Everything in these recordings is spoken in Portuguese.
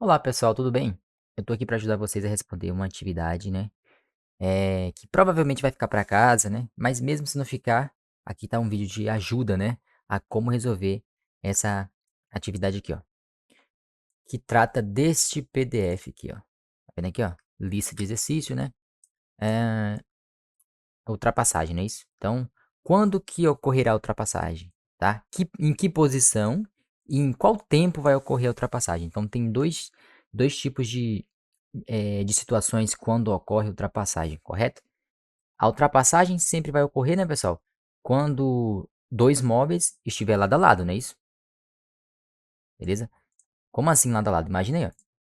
Olá pessoal, tudo bem? Eu tô aqui para ajudar vocês a responder uma atividade, né? Que provavelmente vai ficar para casa, né? Mas mesmo se não ficar, aqui tá um vídeo de ajuda, né? A como resolver essa atividade aqui, ó. Que trata deste PDF aqui, ó. Tá vendo aqui, ó? Lista de exercício, né? É, ultrapassagem, não é isso? Então, quando que ocorrerá a ultrapassagem, tá? Em que posição e em qual tempo vai ocorrer a ultrapassagem? Então, tem dois tipos de situações quando ocorre ultrapassagem, correto? A ultrapassagem sempre vai ocorrer, né, pessoal? Quando dois móveis estiver lado a lado, não é isso? Beleza? Como assim lado a lado? Imagina aí, ó.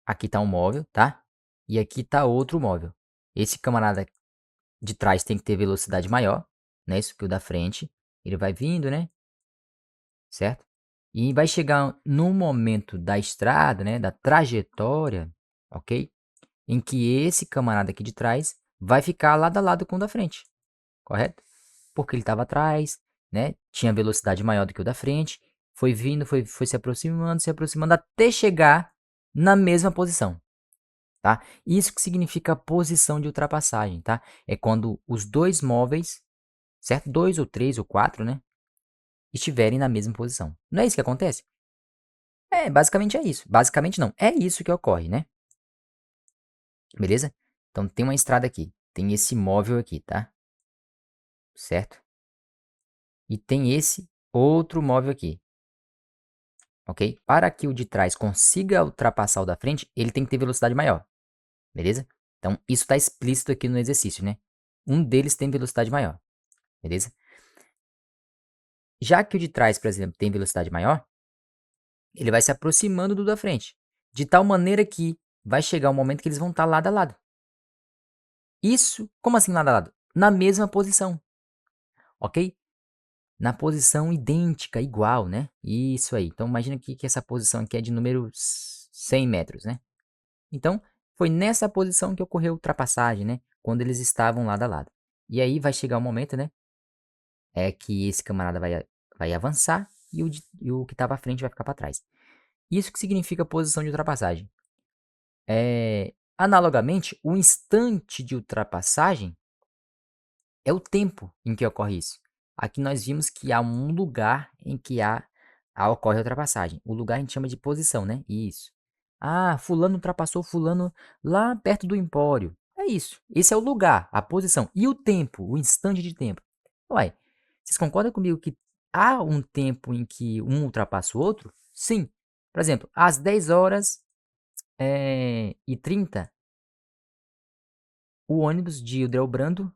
Aqui tá um móvel, tá? E aqui tá outro móvel. Esse camarada de trás tem que ter velocidade maior, né? Isso que o da frente. Ele vai vindo, né? Certo? E vai chegar no momento da estrada, né? Da trajetória, ok? Em que esse camarada aqui de trás vai ficar lado a lado com o da frente, correto? Porque ele estava atrás, né? Tinha velocidade maior do que o da frente, foi vindo, foi se aproximando até chegar na mesma posição, tá? Isso que significa posição de ultrapassagem, tá? É quando os dois móveis, certo? Dois ou três ou quatro, né? Estiverem na mesma posição. Não é isso que acontece? Basicamente é isso. Basicamente não. É isso que ocorre, né? Beleza? Então tem uma estrada aqui. Tem esse móvel aqui, tá? Certo? E tem esse outro móvel aqui, ok? Para que o de trás consiga ultrapassar o da frente, ele tem que ter velocidade maior, beleza? Então, isso está explícito aqui no exercício, né? Um deles tem velocidade maior, beleza? Já que o de trás, por exemplo, tem velocidade maior, ele vai se aproximando do da frente, de tal maneira que vai chegar um momento que eles vão estar lado a lado. Isso, como assim lado a lado? Na mesma posição, ok? Na posição idêntica, igual, né? Isso aí. Então, imagina que essa posição aqui é de número 100 metros, né? Então, foi nessa posição que ocorreu a ultrapassagem, né? Quando eles estavam lado a lado. E aí vai chegar o momento, né? É que esse camarada vai avançar e o que estava à frente vai ficar para trás. Isso que significa posição de ultrapassagem. Analogamente, o instante de ultrapassagem é o tempo em que ocorre isso. Aqui nós vimos que há um lugar em que ocorre a ultrapassagem. O lugar a gente chama de posição, né? Isso. Ah, fulano ultrapassou fulano lá perto do empório. É isso. Esse é o lugar, a posição. E o tempo, o instante de tempo. Uai, vocês concordam comigo que há um tempo em que um ultrapassa o outro? Sim. Por exemplo, às 10 horas e 30, o ônibus de Ildebrando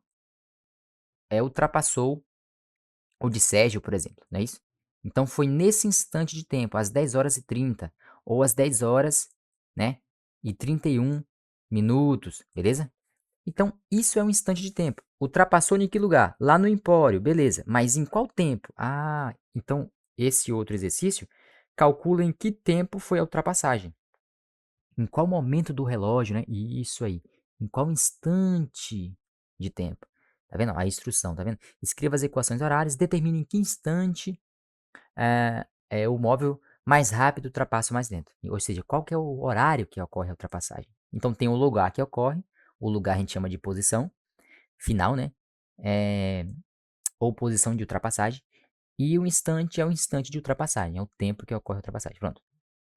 ultrapassou o de Sérgio, por exemplo, não é isso? Então foi nesse instante de tempo, às 10 horas e 30, ou às 10 horas, né, e 31 minutos, beleza? Então isso é um instante de tempo. Ultrapassou em que lugar? Lá no empório, beleza. Mas em qual tempo? Ah, então esse outro exercício calcula em que tempo foi a ultrapassagem. Em qual momento do relógio, né? Isso aí. Em qual instante de tempo? Tá vendo? A instrução, tá vendo? Escreva as equações horárias, determine em que instante o móvel mais rápido ultrapassa o mais lento. Ou seja, qual que é o horário que ocorre a ultrapassagem. Então tem o lugar que ocorre, o lugar a gente chama de posição final, né? É, ou posição de ultrapassagem. E o instante é o instante de ultrapassagem, é o tempo que ocorre a ultrapassagem. Pronto.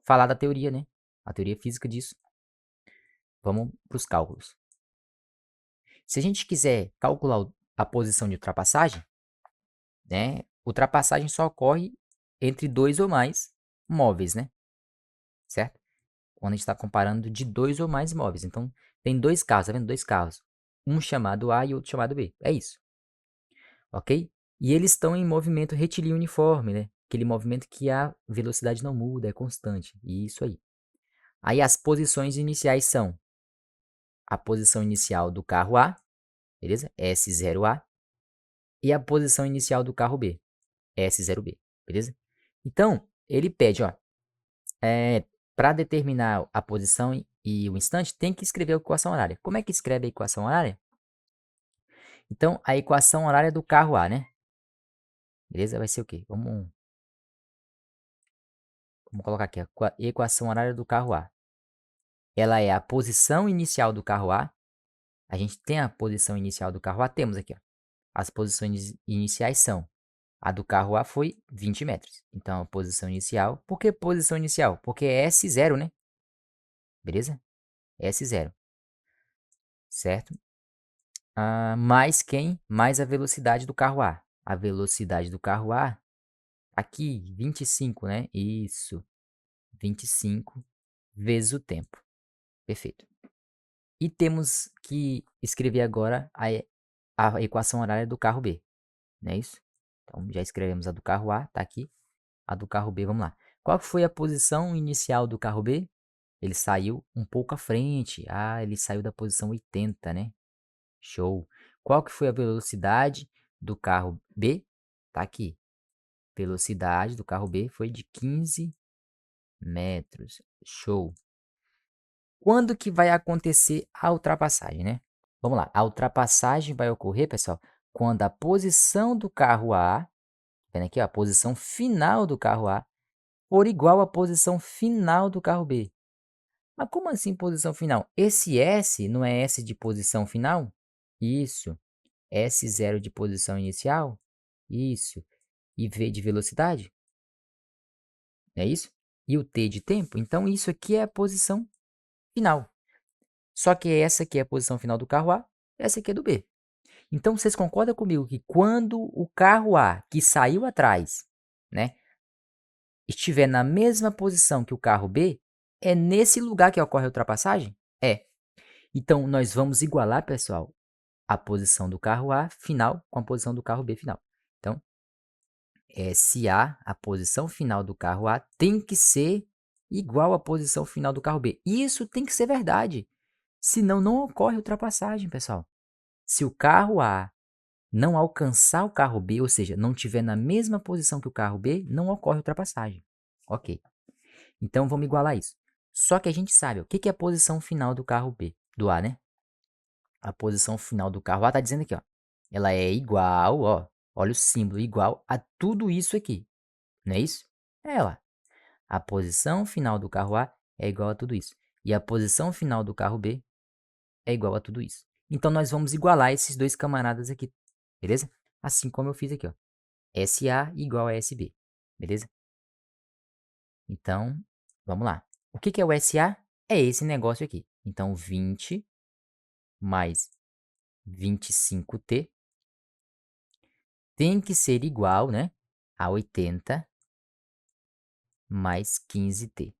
Falar da teoria, né? A teoria física disso. Vamos para os cálculos. Se a gente quiser calcular a posição de ultrapassagem, né? Ultrapassagem só ocorre entre dois ou mais móveis, né? Certo? Quando a gente está comparando de dois ou mais móveis. Então, tem dois carros, tá vendo? Dois carros. Um chamado A e outro chamado B. É isso. Ok? E eles estão em movimento retilíneo uniforme, né? Aquele movimento que a velocidade não muda, é constante. Isso aí. Aí as posições iniciais são a posição inicial do carro A, beleza? S0A. E a posição inicial do carro B, S0B, beleza? Então, ele pede, ó, para determinar a posição e o instante, tem que escrever a equação horária. Como é que escreve a equação horária? Então, a equação horária do carro A, né? Beleza? Vai ser o quê? Vamos colocar aqui a equação horária do carro A. ela é a posição inicial do carro A. A gente tem a posição inicial do carro A, temos aqui, ó. As posições iniciais são, a do carro A foi 20 metros. Então, a posição inicial, por que posição inicial? Porque é S0, né? Beleza? S0, certo? Mais quem? Mais a velocidade do carro A. A velocidade do carro A, aqui, 25, né? Isso, 25 vezes o tempo. Perfeito. E temos que escrever agora a equação horária do carro B, não é isso? Então, já escrevemos a do carro A, tá aqui. A do carro B, vamos lá. Qual que foi a posição inicial do carro B? Ele saiu um pouco à frente. Ele saiu da posição 80, né? Show. Qual que foi a velocidade do carro B? Tá aqui. Velocidade do carro B foi de 15 metros. Show. Quando que vai acontecer a ultrapassagem, né? Vamos lá. A ultrapassagem vai ocorrer, pessoal, quando a posição do carro A, tá vendo aqui, ó, a posição final do carro A, for igual à posição final do carro B. Mas como assim posição final? Esse S não é S de posição final? Isso. S0 de posição inicial? Isso. E V de velocidade? É isso? E o T de tempo? Então, isso aqui é a posição final. Só que essa aqui é a posição final do carro A, essa aqui é do B. Então, vocês concordam comigo que quando o carro A, que saiu atrás, né, estiver na mesma posição que o carro B, é nesse lugar que ocorre a ultrapassagem? É. Então, nós vamos igualar, pessoal, a posição do carro A final com a posição do carro B final. Então, SA, a posição final do carro A, tem que ser igual à posição final do carro B. Isso tem que ser verdade. Senão, não ocorre ultrapassagem, pessoal. Se o carro A não alcançar o carro B, ou seja, não estiver na mesma posição que o carro B, não ocorre ultrapassagem. Ok. Então, vamos igualar isso. Só que a gente sabe, o que que é a posição final do carro B? Do A, né? A posição final do carro A está dizendo aqui, ó. Ela é igual, ó. Olha o símbolo, igual a tudo isso aqui. Não é isso? É ela. A posição final do carro A é igual a tudo isso. E a posição final do carro B é igual a tudo isso. Então, nós vamos igualar esses dois camaradas aqui. Beleza? Assim como eu fiz aqui, ó. SA igual a SB. Beleza? Então, vamos lá. O que que é o SA? É esse negócio aqui. Então, 20 mais 25T tem que ser igual, né, a 80 mais 15T.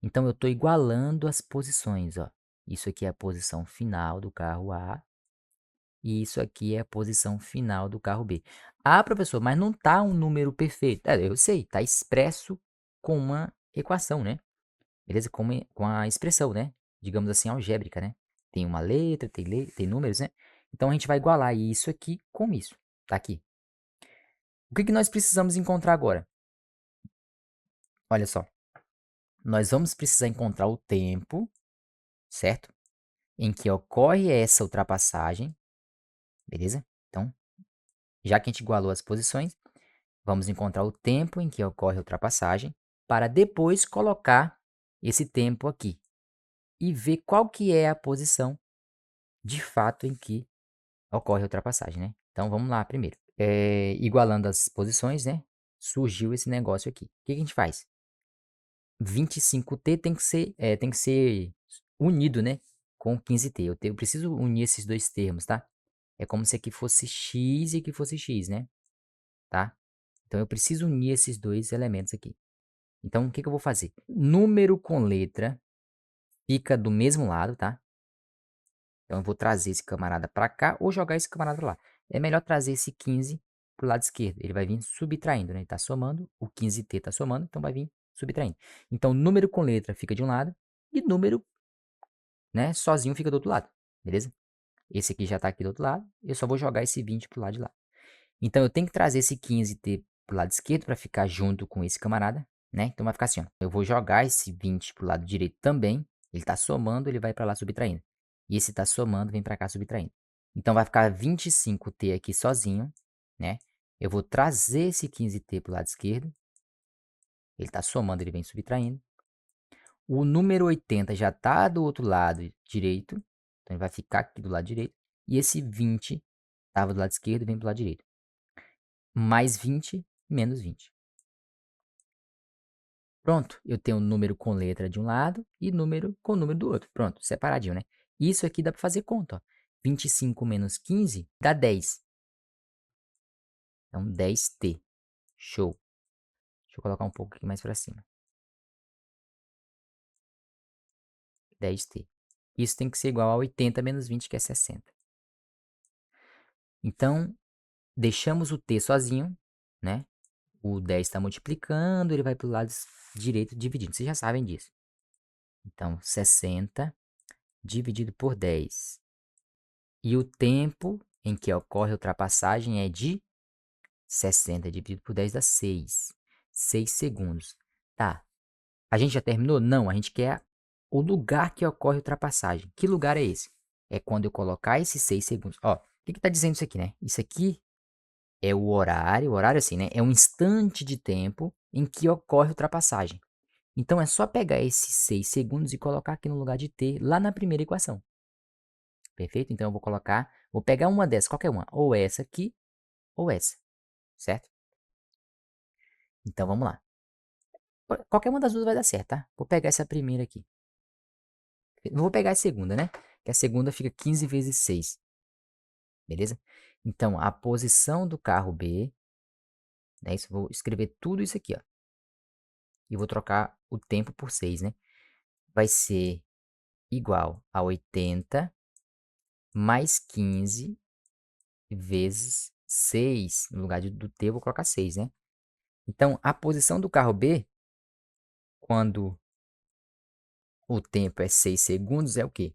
Então, eu estou igualando as posições, ó. Isso aqui é a posição final do carro A e isso aqui é a posição final do carro B. Professor, mas não está um número perfeito. Eu sei, está expresso com uma equação, né? Beleza? Com a expressão, né? Digamos assim, algébrica, né? Tem uma letra, tem números, né? Então, a gente vai igualar isso aqui com isso. Tá aqui. O que que nós precisamos encontrar agora? Olha só. Nós vamos precisar encontrar o tempo, certo? Em que ocorre essa ultrapassagem, beleza? Então, já que a gente igualou as posições, vamos encontrar o tempo em que ocorre a ultrapassagem para depois colocar esse tempo aqui e ver qual que é a posição de fato em que ocorre a ultrapassagem, né? Então, vamos lá primeiro. Igualando as posições, né? Surgiu esse negócio aqui. O que que a gente faz? 25T tem que ser unido, né, com 15T. Eu preciso unir esses dois termos, tá? É como se aqui fosse x e aqui fosse x, né? Tá? Então, eu preciso unir esses dois elementos aqui. Então, o que que eu vou fazer? Número com letra fica do mesmo lado, tá? Então, eu vou trazer esse camarada para cá ou jogar esse camarada lá. É melhor trazer esse 15 para o lado esquerdo. Ele vai vir subtraindo, né? Ele está somando, o 15T está somando, então vai vir subtraindo. Então, número com letra fica de um lado e número, né, sozinho fica do outro lado, beleza? Esse aqui já está aqui do outro lado, eu só vou jogar esse 20 para o lado de lá. Então, eu tenho que trazer esse 15T para o lado esquerdo para ficar junto com esse camarada, né? Então, vai ficar assim, ó. Eu vou jogar esse 20 para o lado direito também. Ele está somando, ele vai para lá subtraindo. E esse está somando, vem para cá subtraindo. Então, vai ficar 25T aqui sozinho, né? Eu vou trazer esse 15T para o lado esquerdo. Ele está somando, ele vem subtraindo. O número 80 já está do outro lado direito. Então, ele vai ficar aqui do lado direito. E esse 20 estava do lado esquerdo e vem para o lado direito. Mais 20, menos 20. Pronto, eu tenho um número com letra de um lado e número com número do outro. Pronto, separadinho, né? Isso aqui dá para fazer conta, ó. 25 menos 15 dá 10. Então, 10t. Show. Deixa eu colocar um pouco aqui mais para cima. 10t. Isso tem que ser igual a 80 menos 20, que é 60. Então, deixamos o t sozinho, né? O 10 está multiplicando, ele vai para o lado direito dividindo. Vocês já sabem disso. Então, 60 dividido por 10. E o tempo em que ocorre a ultrapassagem é de 60 dividido por 10 dá 6. 6 segundos. Tá. A gente já terminou? Não, a gente quer o lugar que ocorre a ultrapassagem. Que lugar é esse? É quando eu colocar esses 6 segundos. Ó, o que está dizendo isso aqui, né? Isso aqui é o horário assim, né? É um instante de tempo em que ocorre a ultrapassagem. Então, é só pegar esses 6 segundos e colocar aqui no lugar de t, lá na primeira equação. Perfeito? Então, eu vou pegar uma dessas, qualquer uma. Ou essa aqui, ou essa. Certo? Então, vamos lá. Qualquer uma das duas vai dar certo, tá? Vou pegar essa primeira aqui. Não vou pegar a segunda, né? Que a segunda fica 15 vezes 6. Beleza? Então, a posição do carro B, né? Isso, vou escrever tudo isso aqui, ó. E vou trocar o tempo por 6, né? Vai ser igual a 80 mais 15 vezes 6. No lugar do t, eu vou colocar 6, né? Então, a posição do carro B, quando o tempo é 6 segundos, é o quê?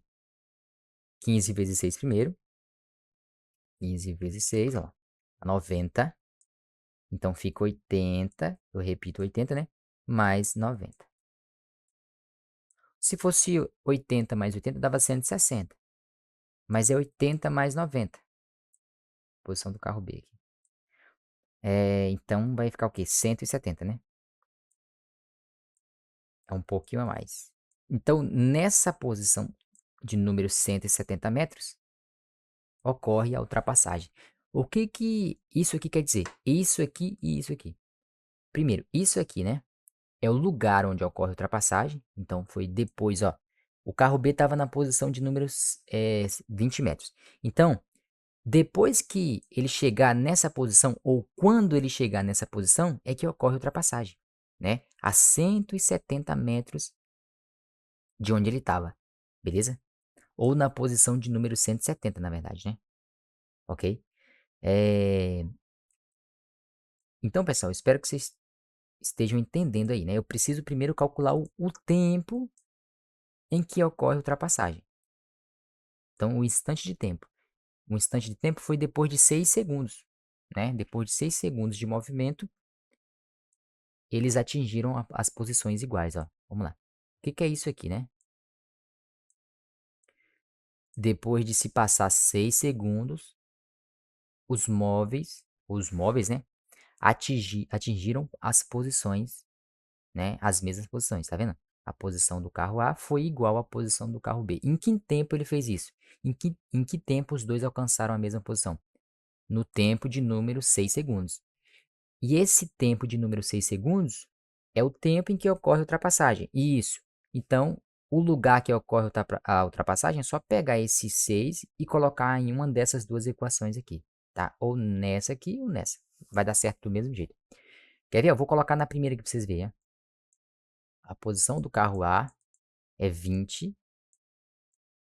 15 vezes 6 primeiro. 15 vezes 6, ó. 90. Então, fica 80. Eu repito 80, né? Mais 90. Se fosse 80 mais 80, dava 160. Mas é 80 mais 90. Posição do carro B aqui. Então, vai ficar o quê? 170, né? É um pouquinho a mais. Então, nessa posição de número 170 metros, ocorre a ultrapassagem. O que que isso aqui quer dizer? Isso aqui e isso aqui. Primeiro, isso aqui, né? É o lugar onde ocorre a ultrapassagem. Então, foi depois, ó. O carro B estava na posição de números 20 metros. Então, depois que ele chegar nessa posição, ou quando ele chegar nessa posição, é que ocorre a ultrapassagem, né? A 170 metros de onde ele estava, beleza? Ou na posição de número 170, na verdade, né? Ok? Então, pessoal, espero que vocês estejam entendendo aí, né? Eu preciso primeiro calcular o tempo em que ocorre a ultrapassagem. Então, o instante de tempo. O instante de tempo foi depois de 6 segundos, né? Depois de 6 segundos de movimento, eles atingiram as posições iguais, ó. Vamos lá. O que que é isso aqui, né? Depois de se passar 6 segundos, os móveis, né? Atingiram as posições, né? As mesmas posições, tá vendo? A posição do carro A foi igual à posição do carro B. Em que tempo ele fez isso? Em que tempo os dois alcançaram a mesma posição? No tempo de número 6 segundos. E esse tempo de número 6 segundos é o tempo em que ocorre a ultrapassagem. Isso. Então, o lugar que ocorre a ultrapassagem é só pegar esse 6 e colocar em uma dessas duas equações aqui, tá? Ou nessa aqui ou nessa. Vai dar certo do mesmo jeito. Quer ver? Eu vou colocar na primeira aqui para vocês verem. A posição do carro A é 20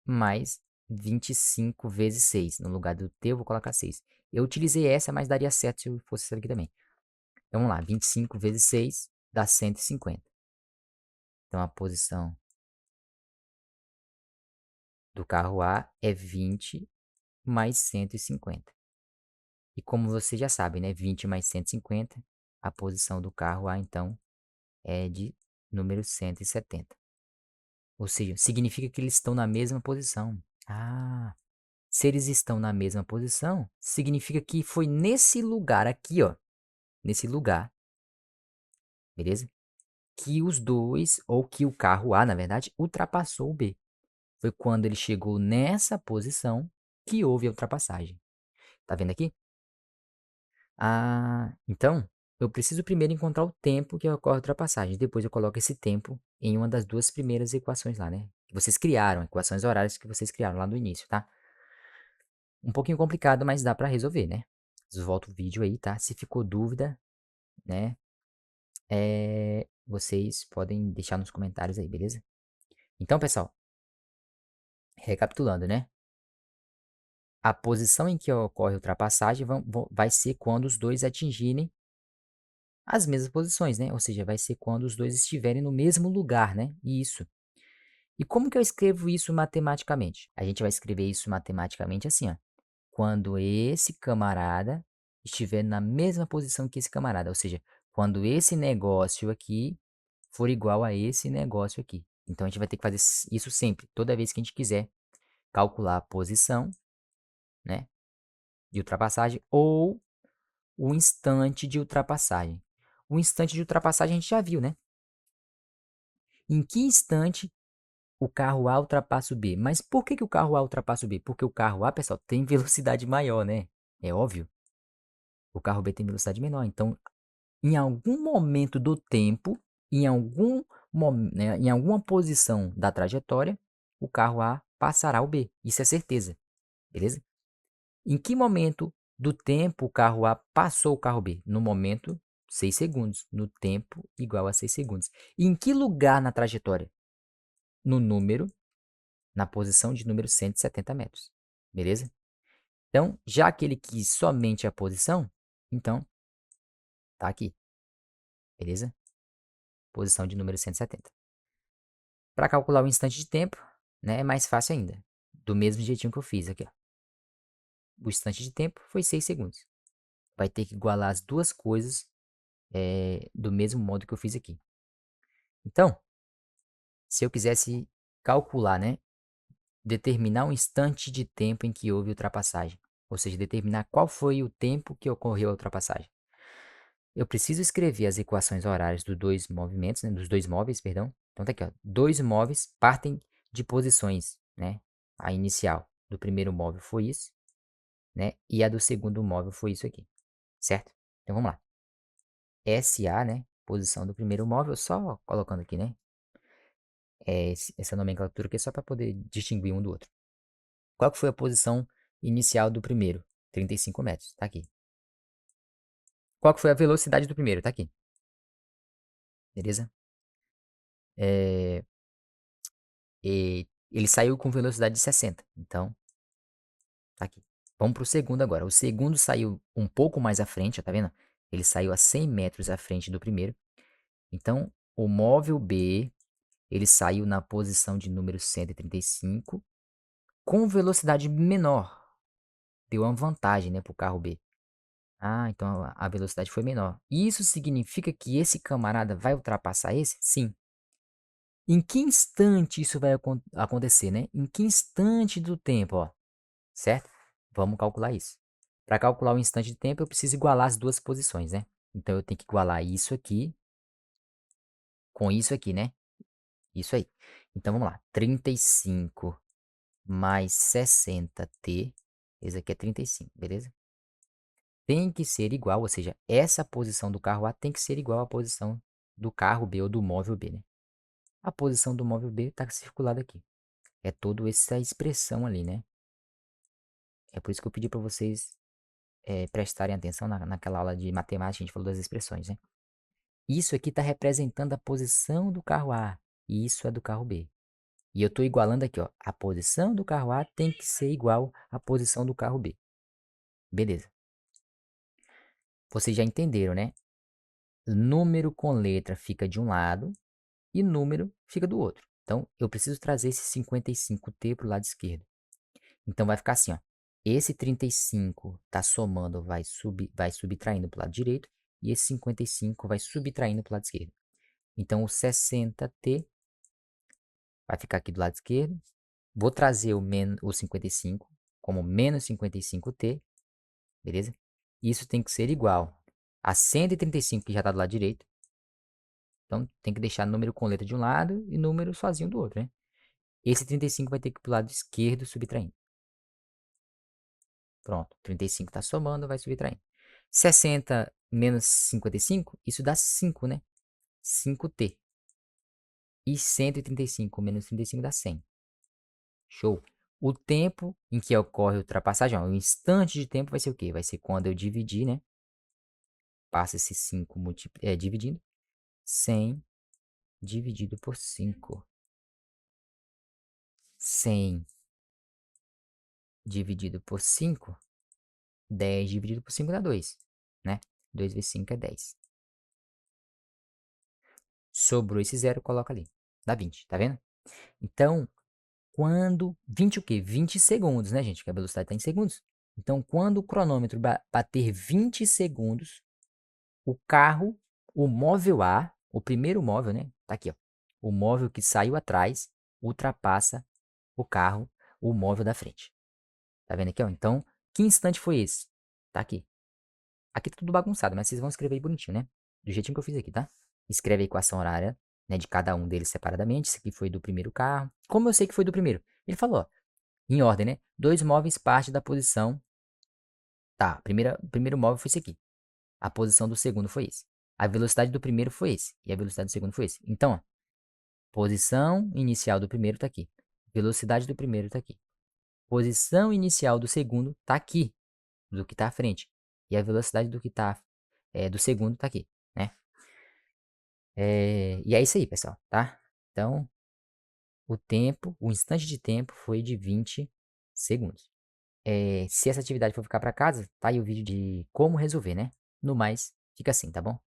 mais 25 vezes 6. No lugar do T, eu vou colocar 6. Eu utilizei essa, mas daria certo se eu fosse essa aqui também. Então, vamos lá. 25 vezes 6 dá 150. Então, a posição do carro A é 20 mais 150. E como você já sabe, né? 20 mais 150, a posição do carro A, então, é de número 170. Ou seja, significa que eles estão na mesma posição. Ah, se eles estão na mesma posição, significa que foi nesse lugar aqui, ó. Nesse lugar, beleza? que os dois, ou que o carro A, na verdade, ultrapassou o B. Foi quando ele chegou nessa posição que houve a ultrapassagem. Tá vendo aqui? Ah, então eu preciso primeiro encontrar o tempo que ocorre a ultrapassagem. Depois eu coloco esse tempo em uma das duas primeiras equações lá, né? Que vocês criaram, equações horárias que vocês criaram lá no início, tá? Um pouquinho complicado, mas dá pra resolver, né? Volto o vídeo aí, tá? Se ficou dúvida, né? Vocês podem deixar nos comentários aí, beleza? Então, pessoal, recapitulando, né? A posição em que ocorre a ultrapassagem vai ser quando os dois atingirem as mesmas posições, né? Ou seja, vai ser quando os dois estiverem no mesmo lugar, né? Isso. E como que eu escrevo isso matematicamente? A gente vai escrever isso matematicamente assim, ó. Quando esse camarada estiver na mesma posição que esse camarada, ou seja, quando esse negócio aqui for igual a esse negócio aqui. Então a gente vai ter que fazer isso sempre, toda vez que a gente quiser calcular a posição, né, de ultrapassagem ou o instante de ultrapassagem. O instante de ultrapassagem a gente já viu, né? Em que instante o carro A ultrapassa o B? Mas por que o carro A ultrapassa o B? Porque o carro A, pessoal, tem velocidade maior, né? É óbvio. O carro B tem velocidade menor. Então, em algum momento do tempo, em alguma posição da trajetória, o carro A passará o B. Isso é certeza, beleza? Em que momento do tempo o carro A passou o carro B? No momento, 6 segundos. No tempo, igual a 6 segundos. E em que lugar na trajetória? No número, na posição de número 170 metros. Beleza? Então, já que ele quis somente a posição, então, tá aqui. Beleza? Posição de número 170. Para calcular o instante de tempo, né, é mais fácil ainda. Do mesmo jeitinho que eu fiz aqui, ó. O instante de tempo foi 6 segundos. Vai ter que igualar as duas coisas do mesmo modo que eu fiz aqui. Então, se eu quisesse calcular, né, determinar um instante de tempo em que houve ultrapassagem, ou seja, determinar qual foi o tempo que ocorreu a ultrapassagem, eu preciso escrever as equações horárias dos dois movimentos, né, dos dois móveis, perdão. Então tá aqui, ó, dois móveis partem de posições, né? A inicial do primeiro móvel foi isso, né? E a do segundo móvel foi isso aqui, certo? Então vamos lá. SA, né? Posição do primeiro móvel, só colocando aqui, né? Essa nomenclatura aqui é só para poder distinguir um do outro. Qual que foi a posição inicial do primeiro? 35 metros, tá aqui. Qual que foi a velocidade do primeiro? Tá aqui. Beleza? É, ele saiu com velocidade de 60, então tá aqui. Vamos pro segundo agora. O segundo saiu um pouco mais à frente, ó, tá vendo? Ele saiu a 100 metros à frente do primeiro. Então, o móvel B, ele saiu na posição de número 135 com velocidade menor. Deu uma vantagem, né, pro carro B. Ah, então a velocidade foi menor. Isso significa que esse camarada vai ultrapassar esse? Sim. Em que instante isso vai acontecer, né? Em que instante do tempo, ó, certo? Vamos calcular isso. Para calcular o instante de tempo, eu preciso igualar as duas posições, né? Então eu tenho que igualar isso aqui com isso aqui, né? Isso aí. Então vamos lá. 35 mais 60t. Esse aqui é 35, beleza? Tem que ser igual, ou seja, essa posição do carro A tem que ser igual à posição do carro B ou do móvel B, né? A posição do móvel B está circulada aqui. É toda essa expressão ali, né? É por isso que eu pedi para vocês prestarem atenção naquela aula de matemática, a gente falou das expressões, né? Isso aqui está representando a posição do carro A, e isso é do carro B. E eu estou igualando aqui, ó, a posição do carro A tem que ser igual à posição do carro B. Beleza. Vocês já entenderam, né? Número com letra fica de um lado e número fica do outro. Então, eu preciso trazer esse 55t para o lado esquerdo. Então, vai ficar assim, ó. Esse 35 está somando, vai subtraindo para o lado direito. E esse 55 vai subtraindo para o lado esquerdo. Então, o 60t vai ficar aqui do lado esquerdo. Vou trazer o 55 como menos 55t, beleza? Isso tem que ser igual a 135 que já está do lado direito. Então, tem que deixar número com letra de um lado e número sozinho do outro, né? Esse 35 vai ter que ir pro lado esquerdo subtraindo. Pronto, 35 tá somando, vai subtraindo. 60 menos 55, isso dá 5, né? 5t. E 135 menos 35 dá 100. Show. O tempo em que ocorre a ultrapassagem, ó, o instante de tempo vai ser o quê? Vai ser quando eu dividir, né? Passa esse 5 dividindo. 100 dividido por 5. 100 dividido por 5. 10 dividido por 5 dá 2, né? 2 vezes 5 é 10. Sobrou esse zero, coloca ali. Dá 20, tá vendo? Então, quando... 20 o quê? 20 segundos, né, gente? Que a velocidade está em segundos. Então, quando o cronômetro bater 20 segundos, o carro, o móvel A, o primeiro móvel, né? Tá aqui, ó. O móvel que saiu atrás ultrapassa o carro, o móvel da frente. Tá vendo aqui, ó? Então, que instante foi esse? Tá aqui. Aqui tá tudo bagunçado, mas vocês vão escrever aí bonitinho, né? Do jeitinho que eu fiz aqui, tá? Escreve a equação horária, né, de cada um deles separadamente. Esse aqui foi do primeiro carro. Como eu sei que foi do primeiro? Ele falou, ó, em ordem, né? Dois móveis partem da posição. Tá, o primeiro móvel foi esse aqui. A posição do segundo foi esse. A velocidade do primeiro foi esse. E a velocidade do segundo foi esse. Então, ó, posição inicial do primeiro tá aqui. Velocidade do primeiro tá aqui. Posição inicial do segundo tá aqui, do que tá à frente. E a velocidade do que tá do segundo tá aqui, né? E é isso aí, pessoal, tá? Então, o instante de tempo foi de 20 segundos. Se essa atividade for ficar para casa, tá aí o vídeo de como resolver, né? No mais, fica assim, tá bom?